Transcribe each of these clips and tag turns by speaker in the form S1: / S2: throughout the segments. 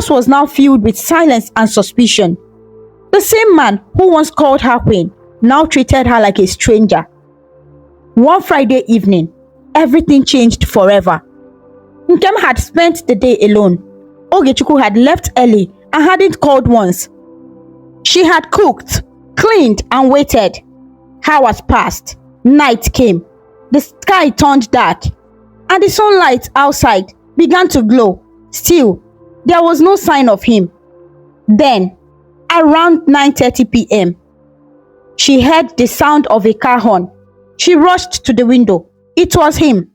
S1: house was now filled with silence and suspicion. The same man who once called her queen now treated her like a stranger. One Friday evening, everything changed forever. Nkem had spent the day alone. Ogechukwu had left early and hadn't called once. She had cooked, cleaned and waited. Hours passed. Night came. The sky turned dark and the sunlight outside began to glow. Still, there was no sign of him. Then, around 9:30 p.m., she heard the sound of a car horn. She rushed to the window. It was him.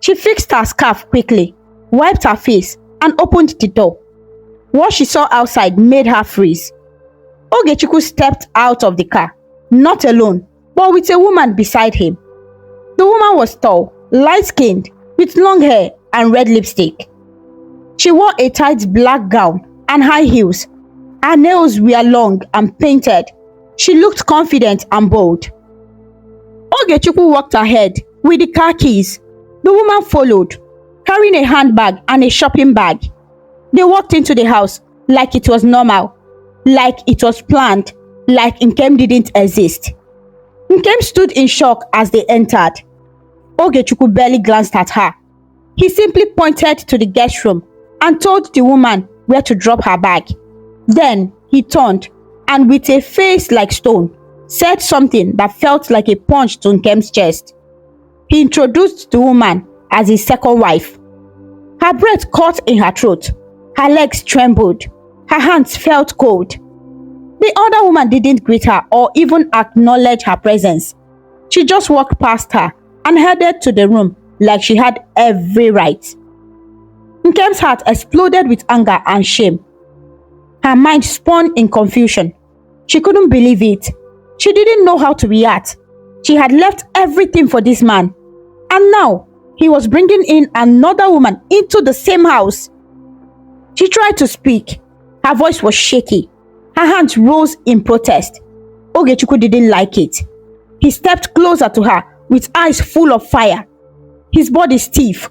S1: She fixed her scarf quickly, wiped her face, and opened the door. What she saw outside made her freeze. Ogechukwu stepped out of the car, not alone, but with a woman beside him. The woman was tall, light-skinned, with long hair and red lipstick. She wore a tight black gown and high heels. Her nails were long and painted. She looked confident and bold. Ogechukwu walked ahead with the car keys. The woman followed, carrying a handbag and a shopping bag. They walked into the house like it was normal, like it was planned, like Nkem didn't exist. Nkem stood in shock as they entered. Ogechukwu barely glanced at her. He simply pointed to the guest room and told the woman where to drop her bag. Then he turned and with a face like stone, said something that felt like a punch to Nkem's chest. He introduced the woman as his second wife. Her breath caught in her throat. Her legs trembled. Her hands felt cold. The other woman didn't greet her or even acknowledge her presence. She just walked past her and headed to the room like she had every right. Nkem's heart exploded with anger and shame. Her mind spun in confusion. She couldn't believe it. She didn't know how to react. She had left everything for this man. And now, he was bringing in another woman into the same house. She tried to speak. Her voice was shaky. Her hands rose in protest. Ogechukwu didn't like it. He stepped closer to her with eyes full of fire. His body stiff,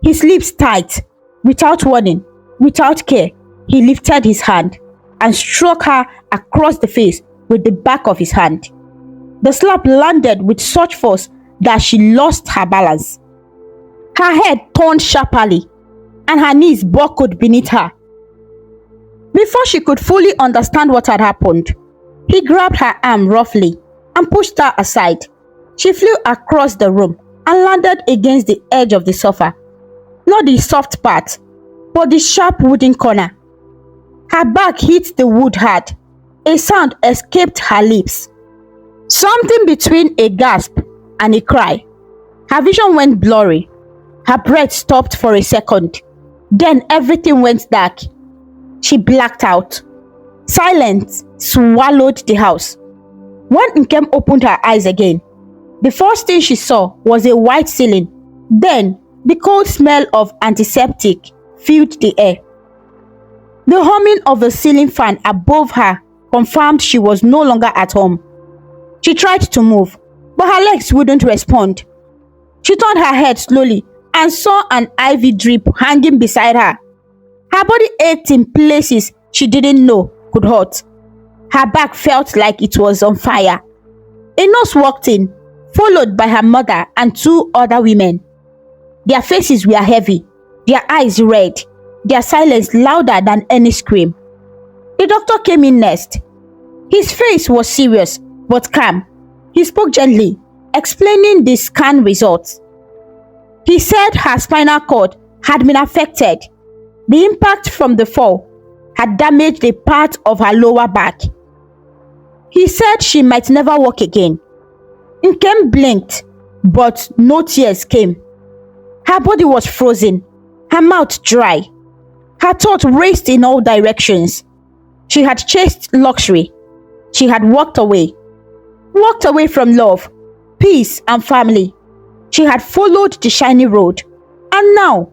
S1: his lips tight. Without warning, without care, he lifted his hand and struck her across the face with the back of his hand. The slap landed with such force that she lost her balance. Her head turned sharply and her knees buckled beneath her. Before she could fully understand what had happened, he grabbed her arm roughly and pushed her aside. She flew across the room and landed against the edge of the sofa. Not the soft part, but the sharp wooden corner. Her back hit the wood hard. A sound escaped her lips. Something between a gasp and a cry. Her vision went blurry. Her breath stopped for a second. Then everything went dark. She blacked out. Silence swallowed the house. When Nkem opened her eyes again, the first thing she saw was a white ceiling. Then, the cold smell of antiseptic filled the air. The humming of the ceiling fan above her confirmed she was no longer at home. She tried to move, but her legs wouldn't respond. She turned her head slowly and saw an IV drip hanging beside her. Her body ached in places she didn't know could hurt. Her back felt like it was on fire. A nurse walked in, followed by her mother and two other women. Their faces were heavy, their eyes red, their silence louder than any scream. The doctor came in next. His face was serious but calm. He spoke gently, explaining the scan results. He said her spinal cord had been affected. The impact from the fall had damaged a part of her lower back. He said she might never walk again. Nkem blinked, but no tears came. Her body was frozen, her mouth dry. Her thoughts raced in all directions. She had chased luxury. She had walked away from love, peace, and family. She had followed the shiny road, and now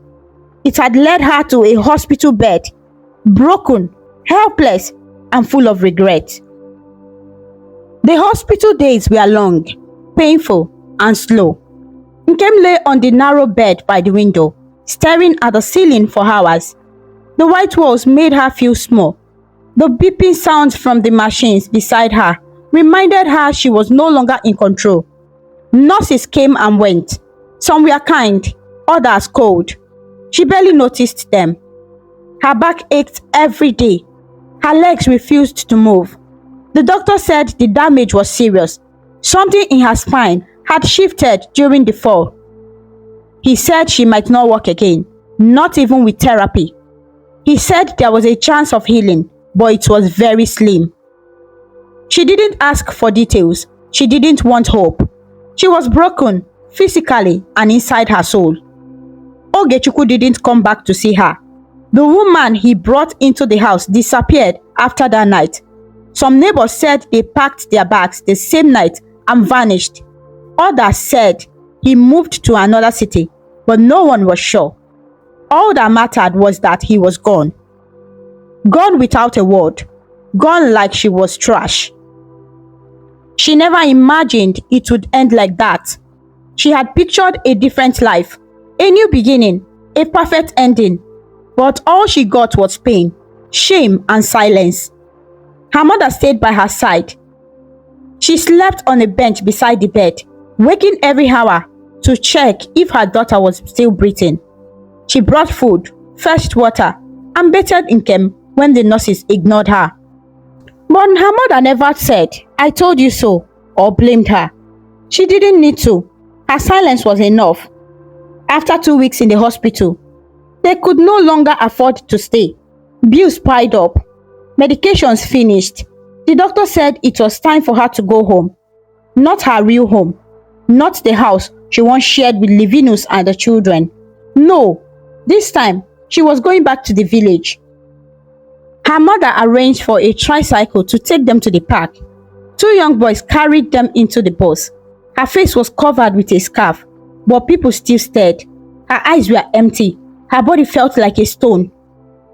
S1: it had led her to a hospital bed, broken, helpless, and full of regret. The hospital days were long, painful, and slow. Nkem lay on the narrow bed by the window, staring at the ceiling for hours. The white walls made her feel small. The beeping sounds from the machines beside her reminded her she was no longer in control. Nurses came and went. Some were kind, others cold. She barely noticed them. Her back ached every day. Her legs refused to move. The doctor said the damage was serious. Something in her spine had shifted during the fall. He said she might not walk again, not even with therapy. He said there was a chance of healing, but it was very slim. She didn't ask for details. She didn't want hope. She was broken, physically and inside her soul. Ogechukwu didn't come back to see her. The woman he brought into the house disappeared after that night. Some neighbors said they packed their bags the same night and vanished. Others said he moved to another city, but no one was sure. All that mattered was that he was gone. Gone without a word. Gone like she was trash. She never imagined it would end like that. She had pictured a different life, a new beginning, a perfect ending. But all she got was pain, shame, and silence. Her mother stayed by her side. She slept on a bench beside the bed, waking every hour to check if her daughter was still breathing. She brought food, fetched water, and bathed Nkem when the nurses ignored her. But her mother never said, "I told you so," or blamed her. She didn't need to. Her silence was enough. After 2 weeks in the hospital, they could no longer afford to stay. Bills piled up. Medications finished. The doctor said it was time for her to go home. Not her real home. Not the house she once shared with Levenus and the children. No, this time she was going back to the village. Her mother arranged for a tricycle to take them to the park. 2 young boys carried them into the bus. Her face was covered with a scarf, but people still stared. Her eyes were empty. Her body felt like a stone.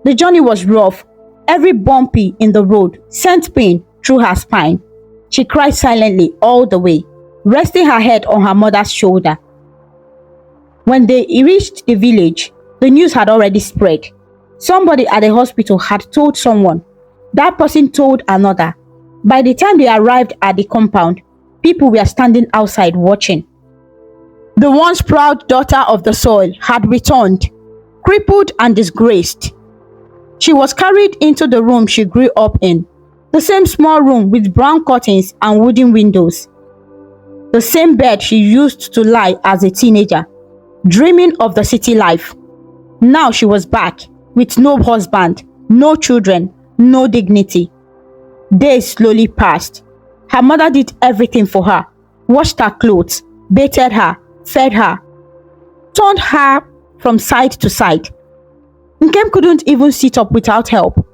S1: The journey was rough. Every bumpy in the road sent pain through her spine. She cried silently all the way, resting her head on her mother's shoulder. When they reached the village, the news had already spread. Somebody at the hospital had told someone. That person told another. By the time they arrived at the compound, people were standing outside watching. The once proud daughter of the soil had returned, crippled and disgraced. She was carried into the room she grew up in, the same small room with brown curtains and wooden windows. The same bed she used to lie as a teenager, dreaming of the city life. Now she was back, with no husband, no children, no dignity. Days slowly passed. Her mother did everything for her, washed her clothes, bathed her, fed her, turned her from side to side. Nkem couldn't even sit up without help.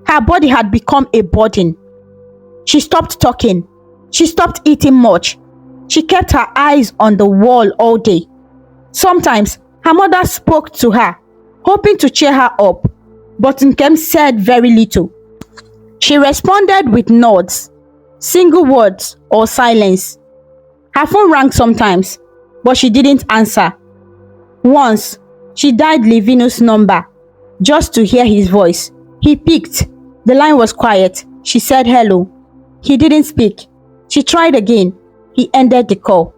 S1: Her body had become a burden. She stopped talking. She stopped eating much. She kept her eyes on the wall all day. Sometimes her mother spoke to her, hoping to cheer her up, but Nkem said very little. She responded with nods, single words or silence. Her phone rang sometimes, but she didn't answer. Once, she dialed Levenus' number just to hear his voice. He picked. The line was quiet. She said hello. He didn't speak. She tried again. He ended the call.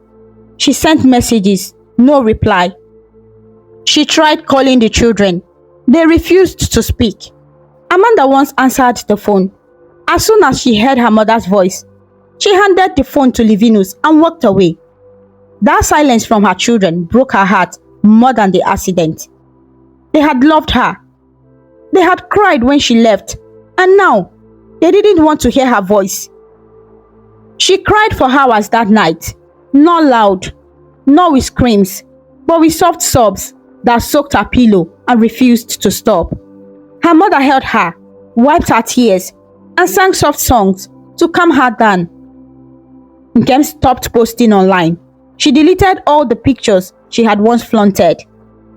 S1: She sent messages. No reply. She tried calling the children. They refused to speak. Amanda once answered the phone. As soon as she heard her mother's voice, she handed the phone to Levenus and walked away. That silence from her children broke her heart more than the accident. They had loved her. They had cried when she left, and now they didn't want to hear her voice. She cried for hours that night, not loud, not with screams, but with soft sobs that soaked her pillow and refused to stop. Her mother held her, wiped her tears, and sang soft songs to calm her down. Nkem stopped posting online. She deleted all the pictures she had once flaunted.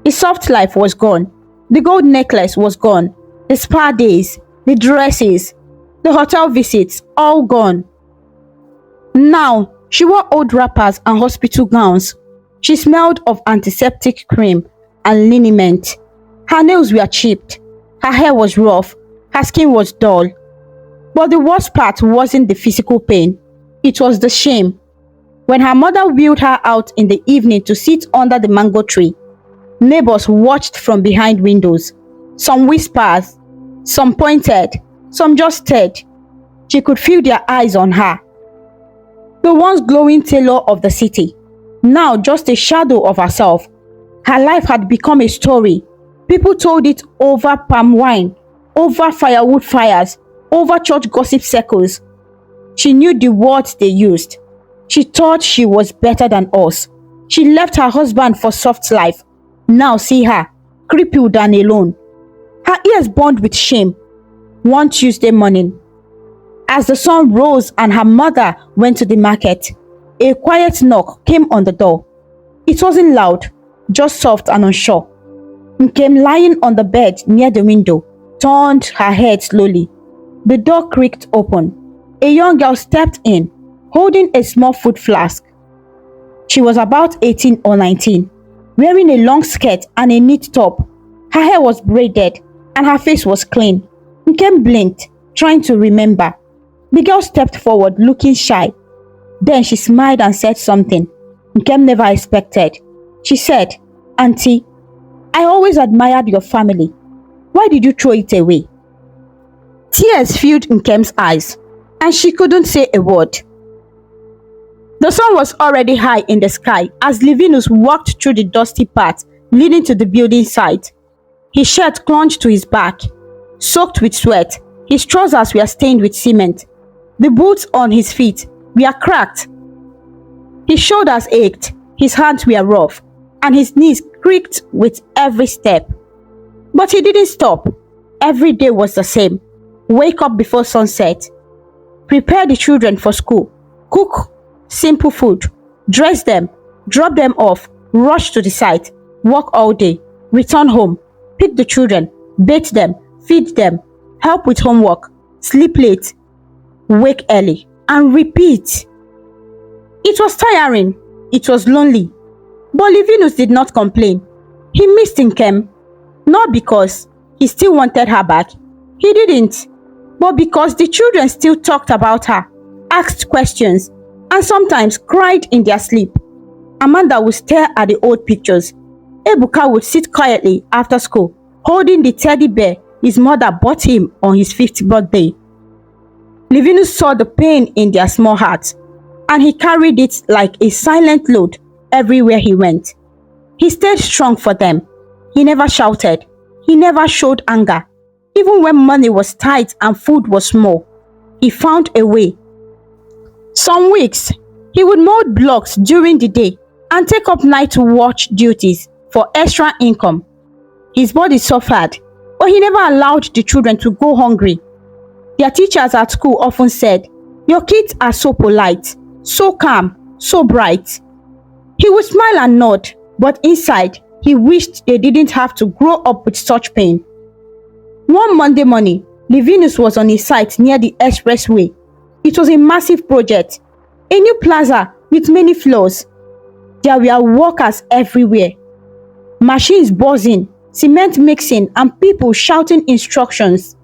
S1: The soft life was gone. The gold necklace was gone. The spa days, the dresses, the hotel visits, all gone. Now, she wore old wrappers and hospital gowns. She smelled of antiseptic cream and liniment. Her nails were chipped. Her hair was rough, her skin was dull. But the worst part wasn't the physical pain, it was the shame. When her mother wheeled her out in the evening to sit under the mango tree, neighbors watched from behind windows. Some whispered, some pointed, some just stared. She could feel their eyes on her. The once glowing tailor of the city, now just a shadow of herself. Her life had become a story. People told it over palm wine, over firewood fires, over church gossip circles. She knew the words they used. She thought she was better than us. She left her husband for soft life. Now see her, crippled and alone. Her ears burned with shame. One Tuesday morning, as the sun rose and her mother went to the market, a quiet knock came on the door. It wasn't loud, just soft and unsure. Nkem, lying on the bed near the window, turned her head slowly. The door creaked open. A young girl stepped in, holding a small food flask. She was about 18 or 19, wearing a long skirt and a neat top. Her hair was braided and her face was clean. Nkem blinked, trying to remember. The girl stepped forward, looking shy. Then she smiled and said something Nkem never expected. She said, "Auntie, I always admired your family. Why did you throw it away?" Tears filled Nkem's eyes, and she couldn't say a word. The sun was already high in the sky as Levenus walked through the dusty path leading to the building site. His shirt clung to his back, soaked with sweat. His trousers were stained with cement. The boots on his feet were cracked. His shoulders ached, his hands were rough, and his knees creaked with every step. But he didn't stop. Every day was the same. Wake up before sunset, prepare the children for school, cook simple food, dress them, drop them off, rush to the site, work all day, return home, pick the children, bathe them, feed them, help with homework, sleep late, wake early, and repeat. It was tiring, it was lonely, but Levenus did not complain. He missed Nkem, not because he still wanted her back, he didn't, but because the children still talked about her, asked questions, and sometimes cried in their sleep. Amanda would stare at the old pictures. Ebuka would sit quietly after school, holding the teddy bear his mother bought him on his 5th birthday. Levenus saw the pain in their small hearts, and he carried it like a silent load everywhere he went. He stayed strong for them. He never shouted. He never showed anger. Even when money was tight and food was small, he found a way. Some weeks, he would mold blocks during the day and take up night watch duties for extra income. His body suffered, but he never allowed the children to go hungry. Their teachers at school often said, "Your kids are so polite, so calm, so bright." He would smile and nod, but inside, he wished they didn't have to grow up with such pain. One Monday morning, Levenus was on his site near the expressway. It was a massive project, a new plaza with many floors. There were workers everywhere, machines buzzing, cement mixing, and people shouting instructions.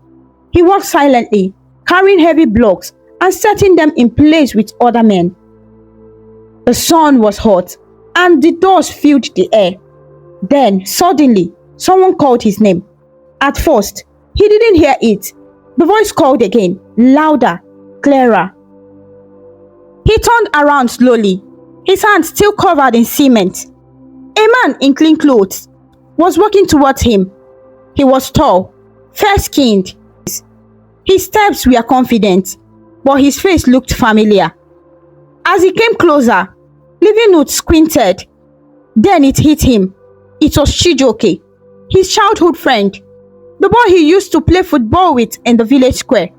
S1: He walked silently, carrying heavy blocks and setting them in place with other men. The sun was hot, and the dust filled the air. Then, suddenly, someone called his name. At first, he didn't hear it. The voice called again, louder, clearer. He turned around slowly, his hands still covered in cement. A man in clean clothes was walking towards him. He was tall, fair-skinned. His steps were confident, but his face looked familiar. As he came closer, Levenus squinted. Then it hit him. It was Chijioke, his childhood friend, the boy he used to play football with in the village square,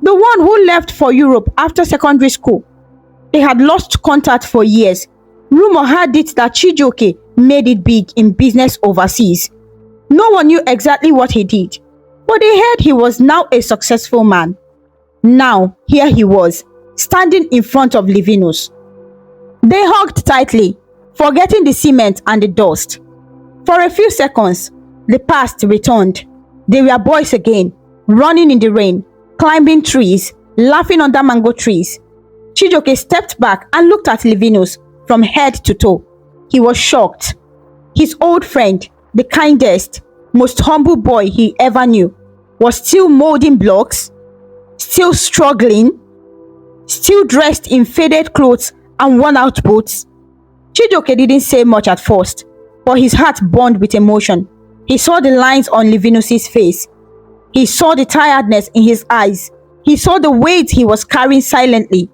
S1: the one who left for Europe after secondary school. They had lost contact for years. Rumor had it that Chijioke made it big in business overseas. No one knew exactly what he did, but they heard he was now a successful man. Now, here he was, standing in front of Levenus. They hugged tightly, forgetting the cement and the dust. For a few seconds, the past returned. They were boys again, running in the rain, climbing trees, laughing under mango trees. Chijioke stepped back and looked at Levenus from head to toe. He was shocked. His old friend, the kindest, most humble boy he ever knew, was still molding blocks, still struggling, still dressed in faded clothes and worn-out boots. Chijioke didn't say much at first, but his heart burned with emotion. He saw the lines on Levenus's face. He saw the tiredness in his eyes. He saw the weight he was carrying silently.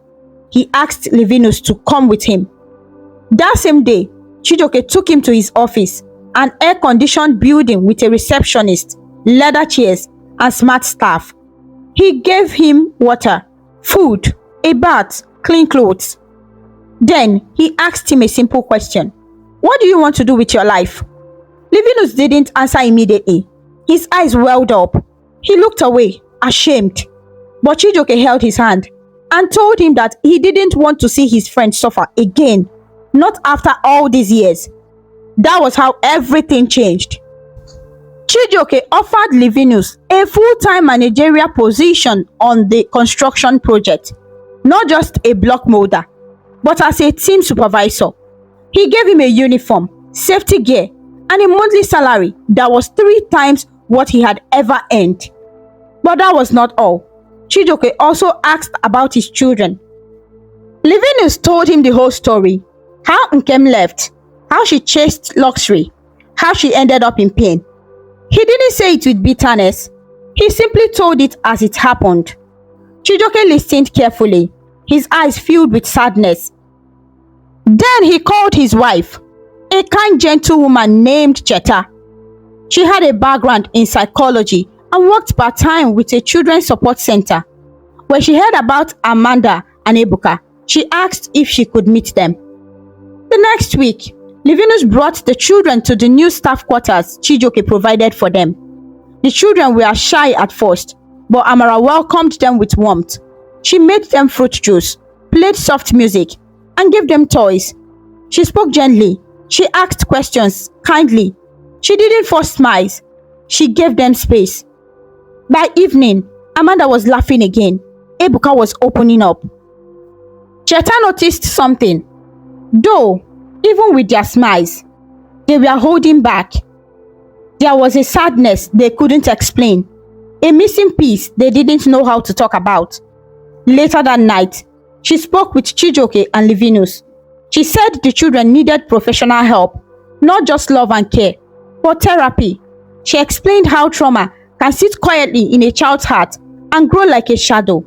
S1: He asked Levenus to come with him. That same day, Chijioke took him to his office, an air-conditioned building with a receptionist, leather chairs, and smart staff. He gave him water, food, a bath, clean clothes. Then he asked him a simple question. What do you want to do with your life? Levenus didn't answer immediately. His eyes welled up. He looked away, ashamed. But Chijioke held his hand and told him that he didn't want to see his friend suffer again, not after all these years. That was how everything changed. Chijioke offered Levenus a full-time managerial position on the construction project, not just a block molder, but as a team supervisor. He gave him a uniform, safety gear, and a monthly salary that was 3 times what he had ever earned. But that was not all. Chijioke also asked about his children. Levenus told him the whole story. How Nkem left, how she chased luxury, how she ended up in pain. He didn't say it with bitterness. He simply told it as it happened. Chijioke listened carefully, his eyes filled with sadness. Then he called his wife, a kind gentlewoman named Cheta. She had a background in psychology and worked part-time with a children's support center. When she heard about Amanda and Ebuka, she asked if she could meet them. The next week, Levenus brought the children to the new staff quarters Chijioke provided for them. The children were shy at first, but Amara welcomed them with warmth. She made them fruit juice, played soft music, and gave them toys. She spoke gently. She asked questions kindly. She didn't force smiles. She gave them space. By evening, Amanda was laughing again. Ebuka was opening up. Cheta noticed something. Though, even with their smiles, they were holding back. There was a sadness they couldn't explain, a missing piece they didn't know how to talk about. Later that night, she spoke with Chijioke and Levenus. She said the children needed professional help, not just love and care, but therapy. She explained how trauma can sit quietly in a child's heart and grow like a shadow.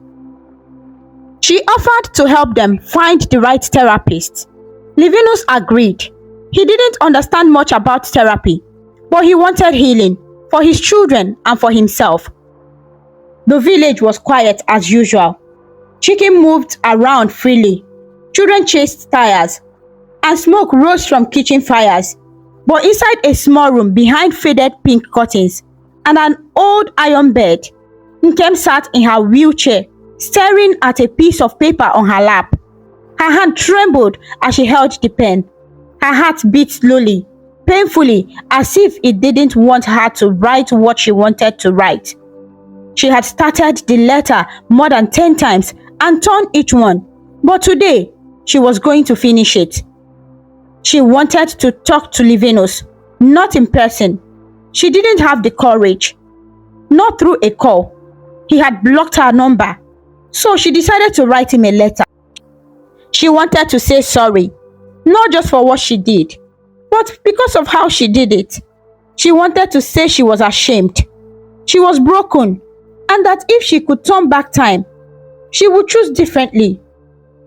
S1: She offered to help them find the right therapist. Levenus agreed. He didn't understand much about therapy, but he wanted healing for his children and for himself. The village was quiet as usual. Chicken moved around freely. Children chased tires, and smoke rose from kitchen fires. But inside a small room behind faded pink curtains and an old iron bed, Nkem sat in her wheelchair, staring at a piece of paper on her lap. Her hand trembled as she held the pen. Her heart beat slowly, painfully, as if it didn't want her to write what she wanted to write. She had started the letter more than 10 times and torn each one, but today she was going to finish it. She wanted to talk to Levenus, not in person. She didn't have the courage. Not through a call. He had blocked her number, so she decided to write him a letter. She wanted to say sorry, not just for what she did, but because of how she did it. She wanted to say she was ashamed. She was broken, and that if she could turn back time, she would choose differently.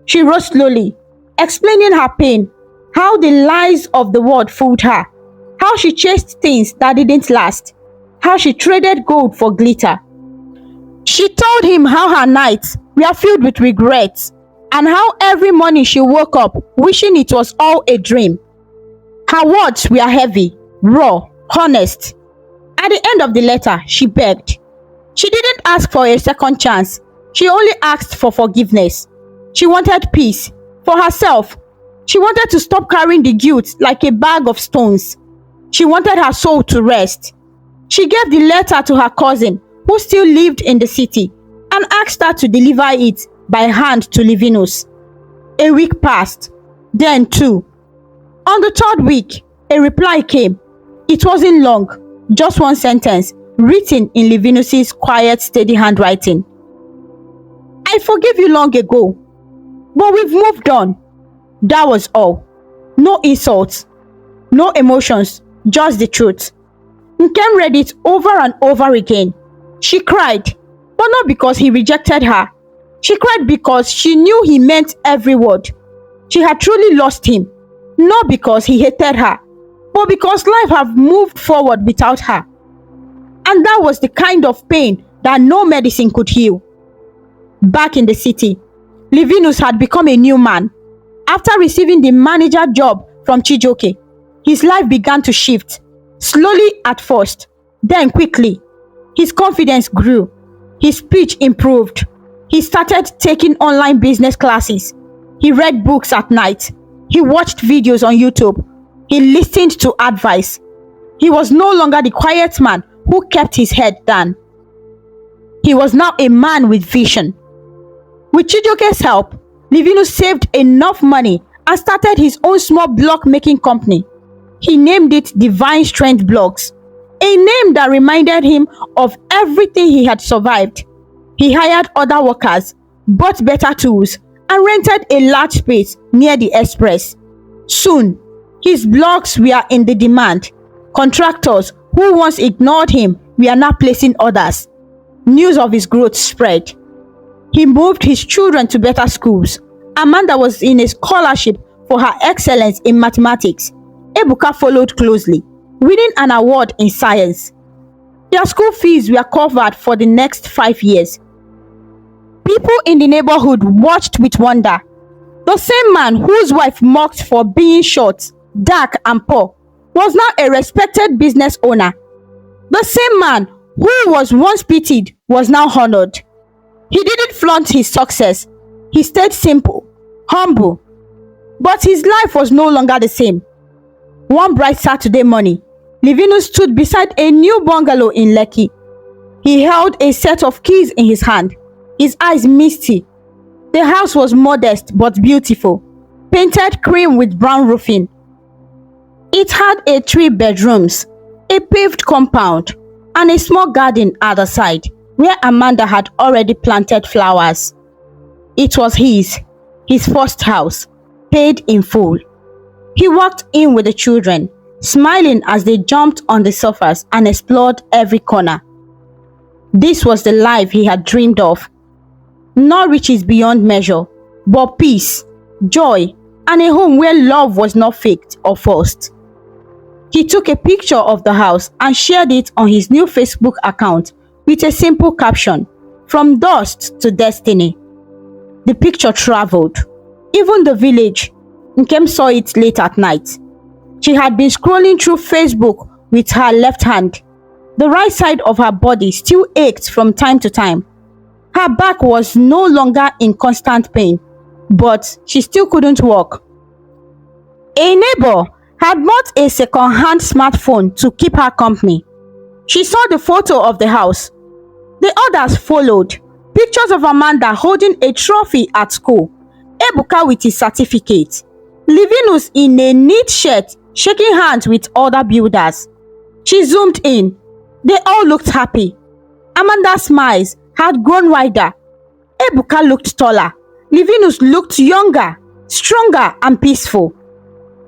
S1: She wrote slowly, explaining her pain, how the lies of the world fooled her, how she chased things that didn't last, how she traded gold for glitter. She told him how her nights were filled with regrets, and how every morning she woke up wishing it was all a dream. Her words were heavy, raw, honest. At the end of the letter, she begged. She didn't ask for a second chance. She only asked for forgiveness. She wanted peace for herself. She wanted to stop carrying the guilt like a bag of stones. She wanted her soul to rest. She gave the letter to her cousin, who still lived in the city, and asked her to deliver it by hand to Levenus. A week passed, then 2. On the 3rd week, a reply came. It wasn't long, just one sentence, written in Levenus's quiet, steady handwriting. I forgave you long ago, but we've moved on. That was all. No insults, no emotions, just the truth. Nkem read it over and over again. She cried, but not because he rejected her. She cried because she knew he meant every word. She had truly lost him, not because he hated her, but because life had moved forward without her. And that was the kind of pain that no medicine could heal. Back in the city, Levenus had become a new man. After receiving the manager job from Chijioke, his life began to shift, slowly at first, then quickly. His confidence grew. His speech improved. He started taking online business classes. He read books at night. He watched videos on YouTube. He listened to advice. He was no longer the quiet man who kept his head down. He was now a man with vision. With Chijioke's help, Levenus saved enough money and started his own small blog making company. He named it Divine Strength Blogs, a name that reminded him of everything he had survived. He hired other workers, bought better tools, and rented a large space near the express. Soon, his blogs were in the demand. Contractors who once ignored him were now placing orders. News of his growth spread. He moved his children to better schools. Amanda was in a scholarship for her excellence in mathematics. Ebuka followed closely, winning an award in science. Their school fees were covered for the next 5 years. People in the neighborhood watched with wonder. The same man whose wife mocked for being short, dark, and poor was now a respected business owner. The same man who was once pitied was now honored. He didn't flaunt his success. He stayed simple, humble. But his life was no longer the same. One bright Saturday morning, Levenus stood beside a new bungalow in Lekki. He held a set of keys in his hand, his eyes misty. The house was modest but beautiful, painted cream with brown roofing. It had 3 bedrooms, a paved compound, and a small garden at the side where Amanda had already planted flowers. It was his first house, paid in full. He walked in with the children, smiling as they jumped on the sofas and explored every corner. This was the life he had dreamed of. Not riches beyond measure, but peace, joy, and a home where love was not faked or forced. He took a picture of the house and shared it on his new Facebook account with a simple caption, "From dust to destiny." The picture traveled. Even the village. Nkem saw it late at night. She had been scrolling through Facebook with her left hand. The right side of her body still ached from time to time. Her back was no longer in constant pain, but she still couldn't walk. A neighbor had bought a second-hand smartphone to keep her company. She saw the photo of the house. The others followed. Pictures of Amanda holding a trophy at school, Ebuka with his certificate, Levenus in a neat shirt shaking hands with other builders. She zoomed in. They all looked happy. Amanda's smiles had grown wider. Ebuka looked taller. Levenus looked younger, stronger, and peaceful.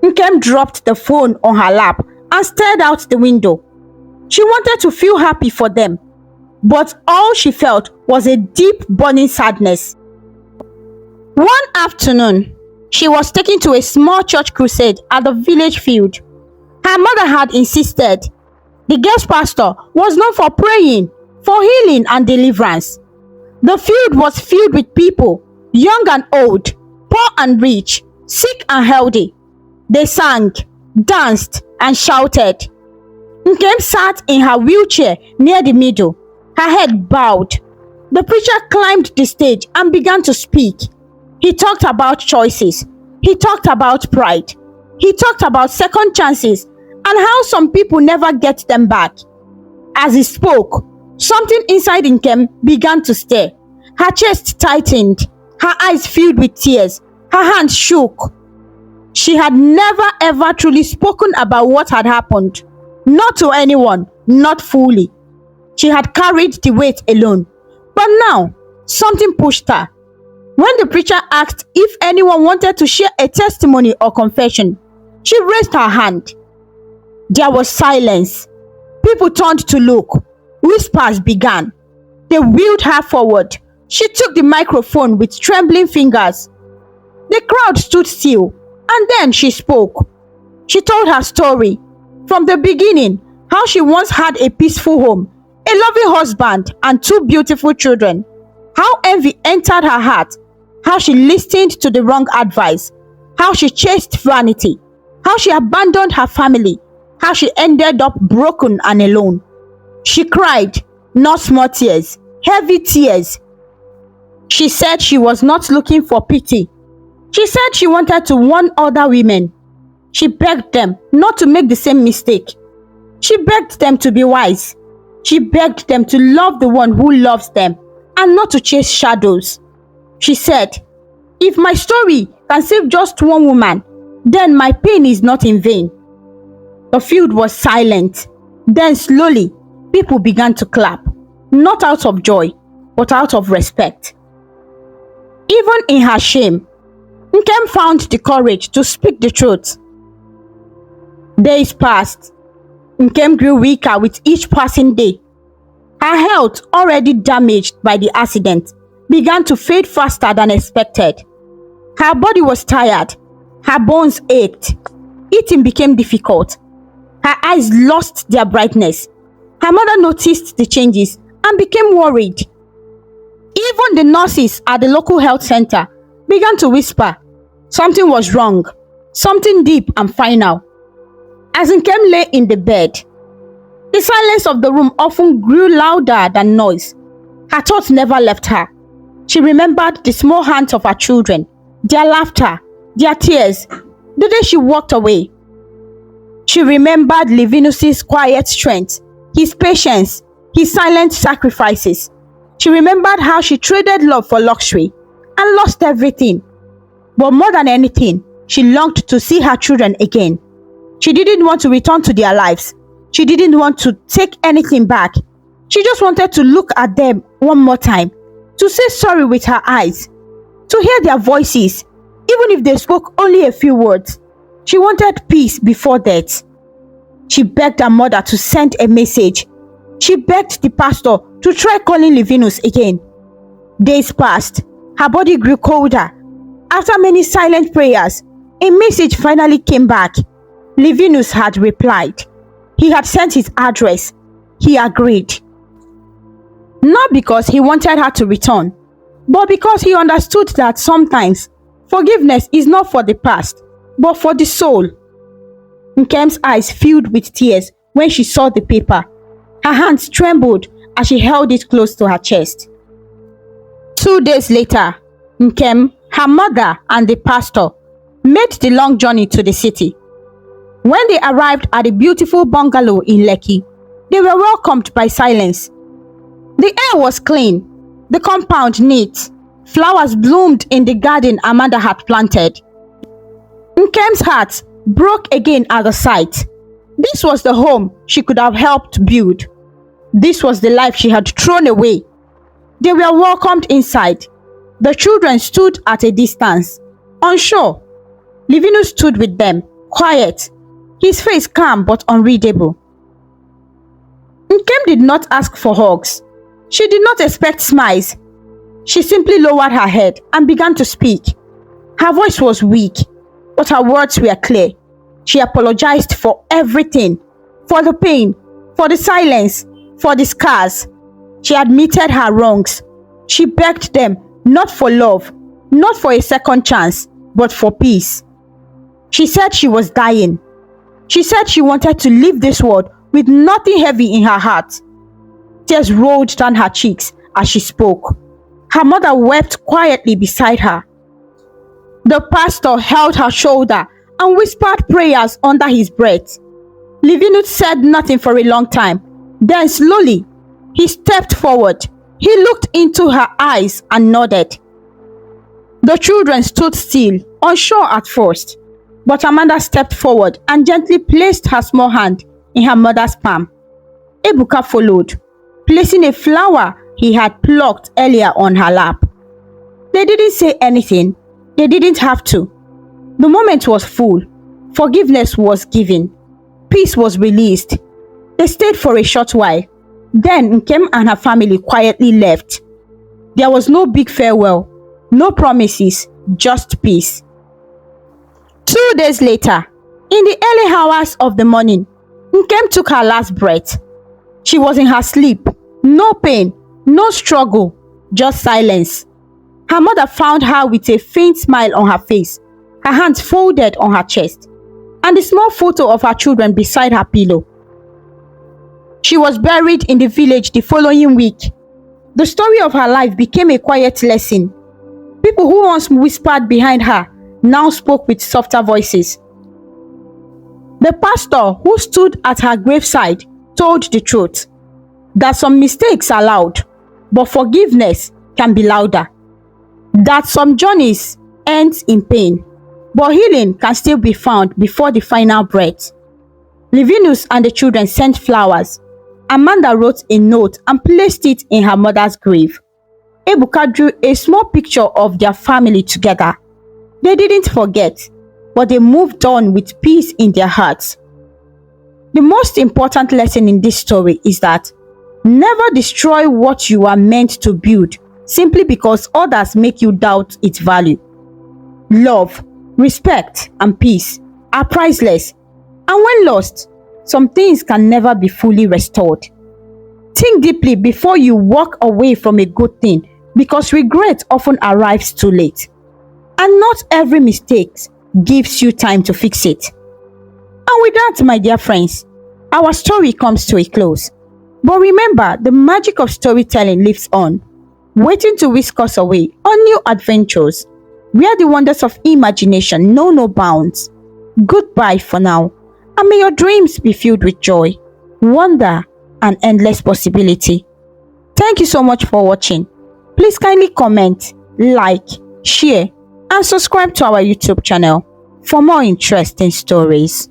S1: Nkem dropped the phone on her lap and stared out the window. She wanted to feel happy for them, but all she felt was a deep, burning sadness. One afternoon, she was taken to a small church crusade at the village field. Her mother had insisted. The guest pastor was known for praying, for healing and deliverance. The field was filled with people, young and old, poor and rich, sick and healthy. They sang, danced, and shouted. Nkem sat in her wheelchair near the middle, her head bowed. The preacher climbed the stage and began to speak. He talked about choices. He talked about pride. He talked about second chances and how some people never get them back. As he spoke, something inside Nkem began to stir. Her chest tightened, her eyes filled with tears, her hands shook. She had never ever truly spoken about what had happened. Not to anyone, not fully. She had carried the weight alone. But now, something pushed her. When the preacher asked if anyone wanted to share a testimony or confession, she raised her hand. There was silence. People turned to look. Whispers began. They wheeled her forward. She took the microphone with trembling fingers. The crowd stood still, and then she spoke. She told her story. From the beginning, how she once had a peaceful home, a loving husband, and 2 beautiful children. How envy entered her heart. How she listened to the wrong advice. How she chased vanity. How she abandoned her family. How she ended up broken and alone. She cried, not small tears, heavy tears. She said she was not looking for pity. She said she wanted to warn other women. She begged them not to make the same mistake. She begged them to be wise. She begged them to love the one who loves them and not to chase shadows. She said, if my story can save just one woman, then my pain is not in vain. The field was silent. Then slowly, people began to clap, not out of joy, but out of respect. Even in her shame, Nkem found the courage to speak the truth. Days passed. Nkem grew weaker with each passing day. Her health, already damaged by the accident, began to fade faster than expected. Her body was tired. Her bones ached. Eating became difficult. Her eyes lost their brightness. Her mother noticed the changes and became worried. Even the nurses at the local health center began to whisper something was wrong, something deep and final. As Nkem lay in the bed, the silence of the room often grew louder than noise. Her thoughts never left her. She remembered the small hands of her children, their laughter, their tears, the day she walked away. She remembered Levenus's quiet strength, his patience, his silent sacrifices. She remembered how she traded love for luxury and lost everything. But more than anything, she longed to see her children again. She didn't want to return to their lives. She didn't want to take anything back. She just wanted to look at them one more time, to say sorry with her eyes, to hear their voices, even if they spoke only a few words. She wanted peace before death. She begged her mother to send a message. She begged the pastor to try calling Levenus again. Days passed. Her body grew colder. After many silent prayers, a message finally came back. Levenus had replied. He had sent his address. He agreed. Not because he wanted her to return, but because he understood that sometimes forgiveness is not for the past, but for the soul. Nkem's eyes filled with tears when she saw the paper. Her hands trembled as she held it close to her chest. 2 days later, Nkem, her mother, and the pastor made the long journey to the city. When they arrived at the beautiful bungalow in Lekki, they were welcomed by silence. The air was clean, the compound neat. Flowers bloomed in the garden Amanda had planted. Nkem's heart broke again at the sight. This was the home she could have helped build. This was the life she had thrown away. They were welcomed inside. The children stood at a distance, unsure. Levenus stood with them, quiet, his face calm but unreadable. Nkem did not ask for hugs. She did not expect smiles. She simply lowered her head and began to speak. Her voice was weak, but her words were clear. She apologized for everything, for the pain, for the silence, for the scars. She admitted her wrongs. She begged them not for love, not for a second chance, but for peace. She said she was dying. She said she wanted to leave this world with nothing heavy in her heart. Tears rolled down her cheeks as she spoke. Her mother wept quietly beside her. The pastor held her shoulder and whispered prayers under his breath. Levenus said nothing for a long time, Then slowly, he stepped forward. He looked into her eyes and nodded. The children stood still, unsure at first, but Amanda stepped forward and gently placed her small hand in her mother's palm. Ebuka followed, placing a flower he had plucked earlier on her lap. They didn't say anything. They didn't have to. The moment was full. Forgiveness was given. Peace was released. They stayed for a short while. Then Nkem and her family quietly left. There was no big farewell, no promises, just peace. 2 days later, in the early hours of the morning, Nkem took her last breath. She was in her sleep. No pain, no struggle, just silence. Her mother found her with a faint smile on her face, her hands folded on her chest, and a small photo of her children beside her pillow. She was buried in the village the following week. The story of her life became a quiet lesson. People who once whispered behind her now spoke with softer voices. The pastor who stood at her graveside told the truth, that some mistakes are loud, but forgiveness can be louder. That some journeys end in pain, but healing can still be found before the final breath. Levenus and the children sent flowers. Amanda wrote a note and placed it in her mother's grave. Ebuka drew a small picture of their family together. They didn't forget, but they moved on with peace in their hearts. The most important lesson in this story is that never destroy what you are meant to build simply because others make you doubt its value. Love, respect, and peace are priceless, and when lost, some things can never be fully restored. Think deeply before you walk away from a good thing, because regret often arrives too late. And not every mistake gives you time to fix it. And with that, my dear friends, our story comes to a close. But remember, the magic of storytelling lives on, waiting to whisk us away on new adventures, where the wonders of imagination know no bounds. Goodbye for now, and may your dreams be filled with joy, wonder, and endless possibility. Thank you so much for watching. Please kindly comment, like, share, and subscribe to our YouTube channel for more interesting stories.